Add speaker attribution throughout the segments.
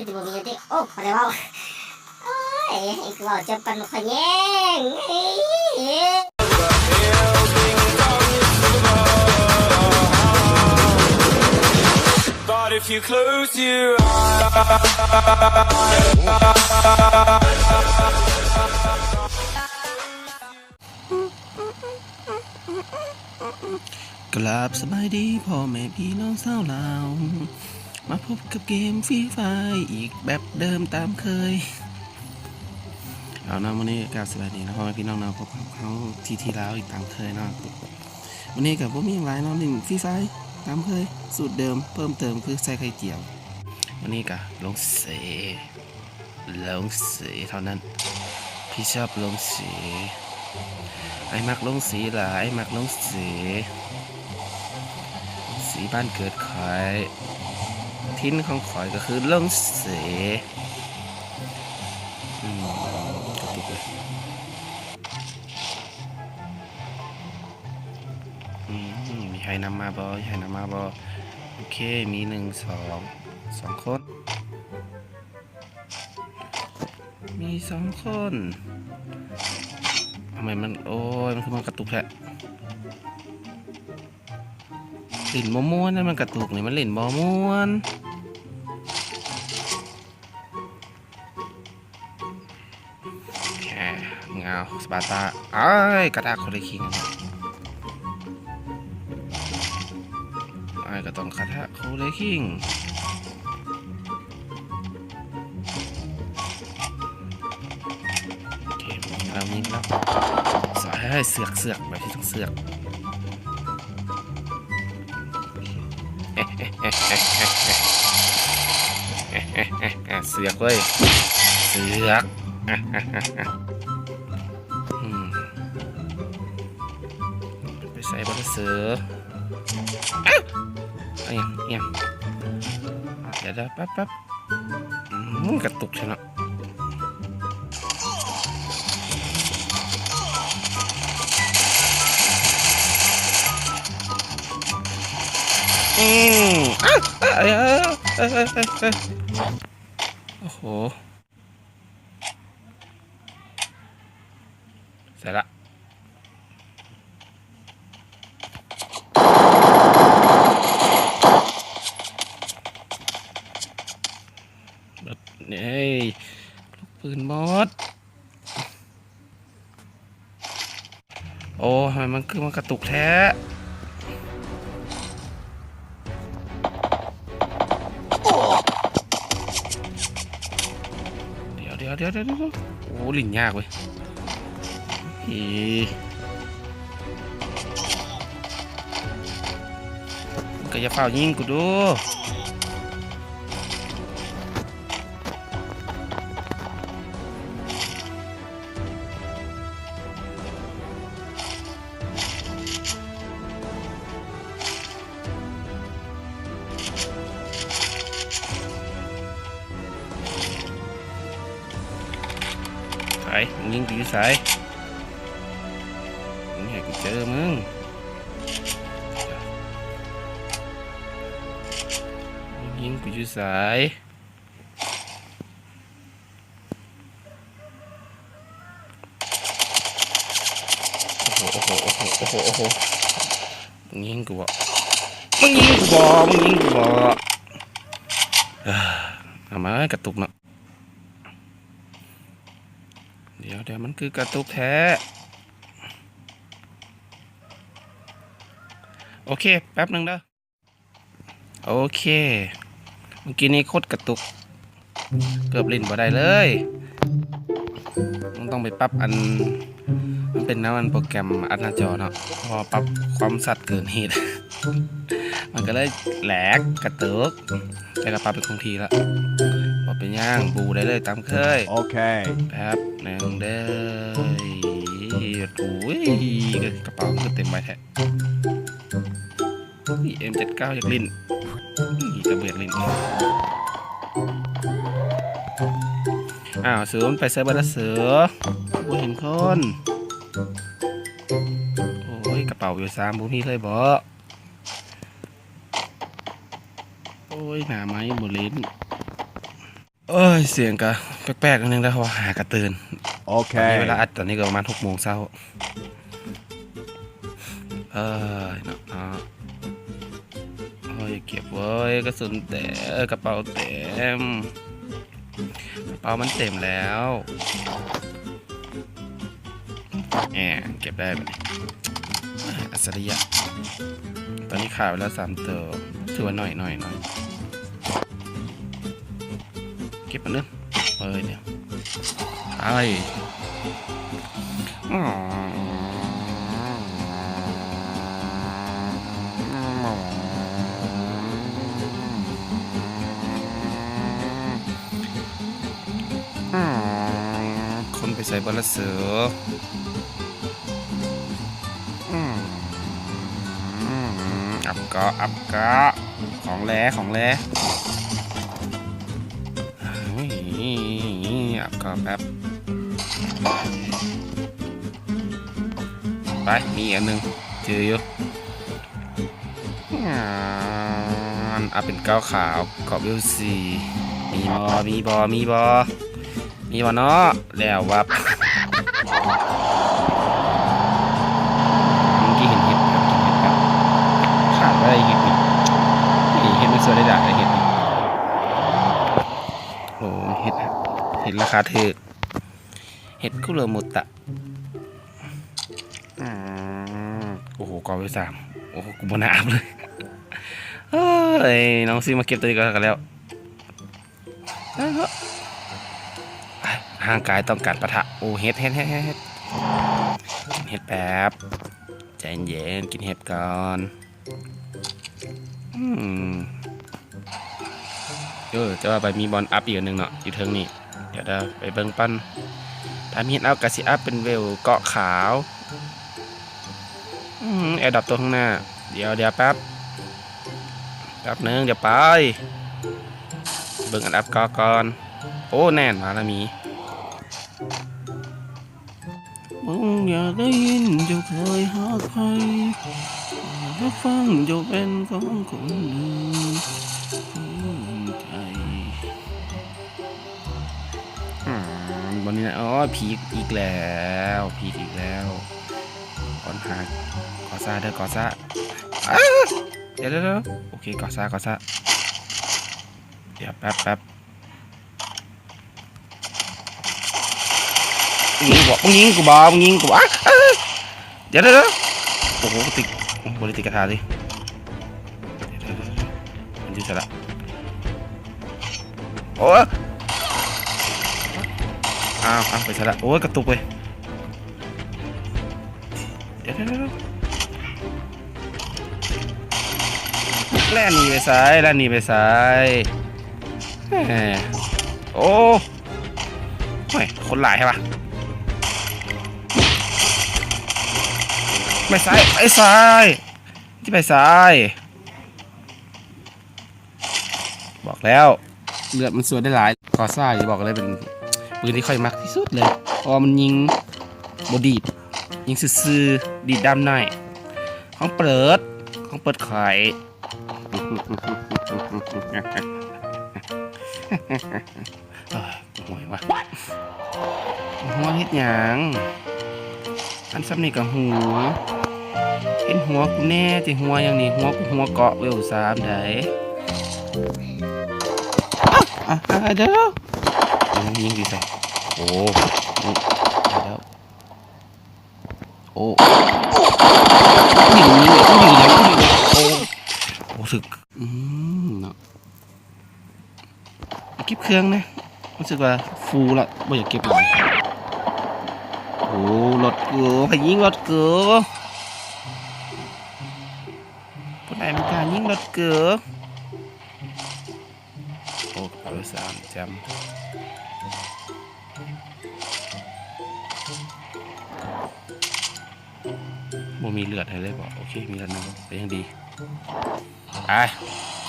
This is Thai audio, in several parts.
Speaker 1: คือจะบ่มีที่โอ้พอได้เว้าโอ้ยให้กูเว้าจบกันบ่ค่อยแย่ง
Speaker 2: But if you close your eyes
Speaker 3: กราบสบายดีพ่อแม่พี่น้องสาวลาวมาพบกับเกมฟรีไฟอีกแบบเดิมตามเคยเอานะวันนี้กราบสบายดีนะพ่อแม่พี่น้องเราพบกับเขาที่แล้วอีกตามเคยเนาะวันนี้กับพวกมีอย่างไรเนาะหนึ่งฟรีไฟตามเคยสูตรเดิมเพิ่มเติมคือใส่ไข่เจียววันนี้กับลงสีเท่านั้นพี่ชอบลงสีไอ้มักลงสีหลายมักลงสีบ้านเกิดขอยทิ้นของขอยก็คือลงสีกระตุกเลยมีใครนำมาบอโอเคมีสองคนมี2 คนทำไมมันโอ้ยมันคือมันกระตุกแท้หลินม้วนนั่นมันกระตุกนี่มันหลินม้วนแหมเงาสปาร์ตาอ้ายกระทากคนเลยคิงอ้ายก็ต้องกระทากคนเลยคิงโอเคเรามีแล้วสายให้เสือกแบบที่ต้องเสือกเสือกเว้ยเสือกไปใส่บอลเสือยังเดี๋ยวแป๊บกระตุกใช่ไหมโอ้โหเสร็จละแบบนี่ลูกปืนบอสโอ้ทำไมมันคือมันกระตุกแท้เดี๋ยวโอ้ลิ่นยากเว้ยมันก็จะเฝ้ายิงกูดูมึงยิงกูอยู่สายมึงให้กูเจอมึงยิงกูอยู่สายโอ้โหมึงยิงกูบ่เอามากระตุกเนาะเดี๋ยวมันคือกระตุกแท้โอเคแป๊บนึงเด้อโอเคเมื่อกี้นี้โคตรกระตุกเกือบลิ้นบ่ได้เลยต้องไปปรับมันเป็นน้ำมันโปรแกรมอัดหน้าจอเนาะพอปรับความสัตว์เกินเหตุ มันก็เลยแหลกกระตุกแต่ก็ปรับเป็นคงทีละพอเป็นย่างบูได้เลยตามเคย
Speaker 4: โอเค
Speaker 3: แป๊บหนึ่งเด้อโอ้ยกระเป๋าก็เต็มใบแท้M79อยากลิ้นจะเบียดลิ้นเสือมันไปเซิร์ฟแล้วเสือโอ้เห็นคนโอ้ยกระเป๋าอยู่3พวกนี้เลยบ่โอ้ยหนาไม้บลิ้น เอ้ยเสียงกะแปลกๆนิดนึงแล้วว่าหากระตื่นตอนนี้เวลาอัดตอนนี้ก็ประมาณ6 โมงเช้าเนาะโอ้ยเก็บไว้กระสุนแต่กระเป๋าเต็มกระเป๋ามันเต็มแล้วเก็บได้ไหมอัศริยะตอนนี้ขาดไปแล้ว3 ตัวถือว่าหน่อยเก็บมันนึงเนี่ยไปคนไปใส่บอลเสืออับก็ของแร่อับก็แป๊บไปมีอันหนึ่งเจออยู่อับเป็นก้าวขาวกรอบวิวซีมีบอเนาะแล้ววับเมื่อกี้เห็นเห็ดครับขาดไปเห็ดนี่เห็ดไม่สวยได้ด่าเลยเห็ดนี่โอ้เห็ดราคาถูกเห็ดกุเลมุตะโอ้โหกรอบวิว3โอ้โหกูบนน้ำเลยเฮ้ยน้องซีมาเก็บตัวนี้กันแล้วร่างกายต้องการปะทะโอ้เห็ดกินเห็ดแป๊บใจเย็นกินเห็ดก่อนจะว่าไปมีบอลอัพอีกนึงเนาะอยู่เทิงนี่เดี๋ยวไปเบิ้งปั้นถ้ามีเห็ดอัพกระสีอัพเป็นเวลเกาะขาวแอร์ดับตัวข้างหน้าเดี๋ยวแป๊บนึงเดี๋ยวไปเบิ้งอันอัพก่อนโอ้แน่นมาแล้วมีมึงอยากได้ยินเจ้าเคยหาใครอยากฟังเจ้าเป็นของคนอื่นใจวันนี้นะพีกอีกแล้วก่อนหากอซ่าเด้อกอซ่าเดี๋ยวโอเคกอซ่าเดี๋ยวแป๊บยิงกูเดี๋ยวโอ้โหติดบริติกระทาดิมันยืดละโอ้อ้าวไปซะละโอ้ยกระตุกไปเดี๋ยวแล่นหนีไปซ้ายโอ้ยคนหลายใช่ปะไปซ้ายที่ไปซ้ายบอกแล้วเลือดมันสวยได้หลายกอซ่าจะบอกเลยเป็นปืนที่ค่อยมักที่สุดเลยเพราะมันยิงบดีดยิงซื่อดีดดำหน่อยของเปิดไข่ห่วยวะหัวเฮ็ดหยังอันซ้ำนี่กับหัวเห็นหัวกูแน่ที่หัวอย่างนี้หัวเกาะเวล3ได้เดี๋ยวยิงดีใส่โอ้แล้วโอ้ยิงโอ้สึกเนาะเก็บเครื่องนะรู้สึกว่าฟูละไม่อยากเก็บเลยโอ้รถเก๋อไปยิงรถเก๋อคนไหนมันการยิงรถเก๋อโอ้เอา3 จำบ่มีเลือดให้เลยบอกโอเคมีเลือดนึงไปยังดีไป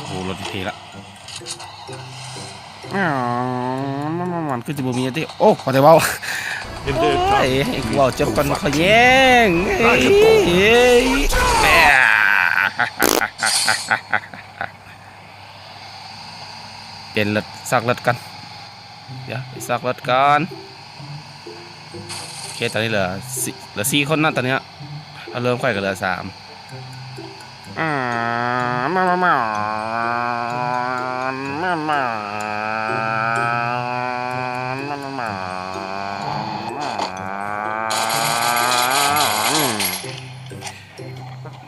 Speaker 3: โอ้รถเทละมันคือจะบ่มีอะไรโอ้ขอแต่ว่าไอ้กูเอาจับกันมาเขาแย่งเปลี่ยนรถสักรถกัน เดี๋ยวไปซอกรถก่อนโอเคตอนนี้เหลือสี่คนนะตอนนี้เอาเริ่มค่อยก็เหลือ3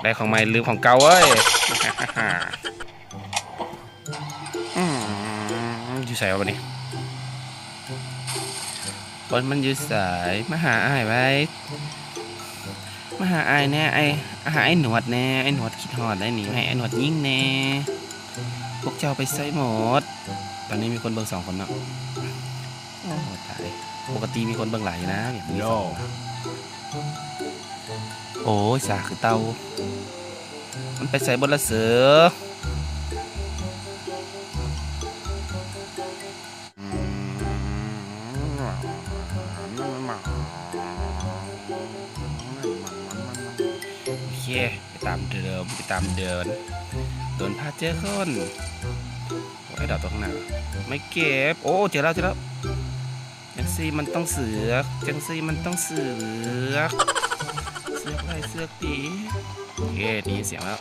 Speaker 3: ได้ของใหม่ลืมของเก่าเว้ย อยู่ใส่วะนี่บนมันอยู่สายมาหาอ้ายไว้มาหาอ้ายแน่หาไอ้หนวดแน่ไอ้หนวดคิดฮอดไอ้หนีให้ไอ้หนวดยิ่งแน่พวกเจ้าไปใส่หมดตอนนี้มีคนเบิ่ง2 คนเนาะโอ้ตายปกติมีคนเบิ่งหลายอยู่นะแบบนี้โอ้ยสาคือเตามันไปใส่บนละเสือโอเคไปตามเดินโดนพาเจอคนไอ้ดอกตัวข้างหน้าไม่เก็บโอ้เจอแล้วจังซี่มันต้องเสือกไรเสือกตีโอเคดีเสียงแล้ว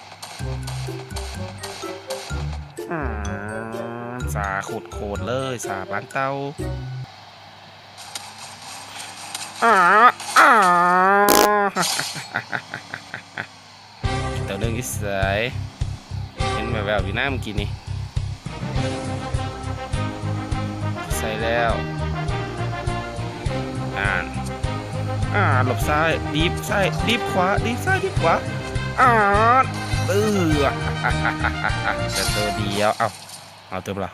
Speaker 3: สาโคตรเลยสาบ้านเตาเต่าเรื่องนิสัยเห็นแววๆอยู่หน้าเมื่อกี้นี่ใส่แล้วหลบซ้ายดีบซ้ายดีบขวาดีบซ้ายดีบขวาแต่ตัวเดียวเอาตัวเปล่า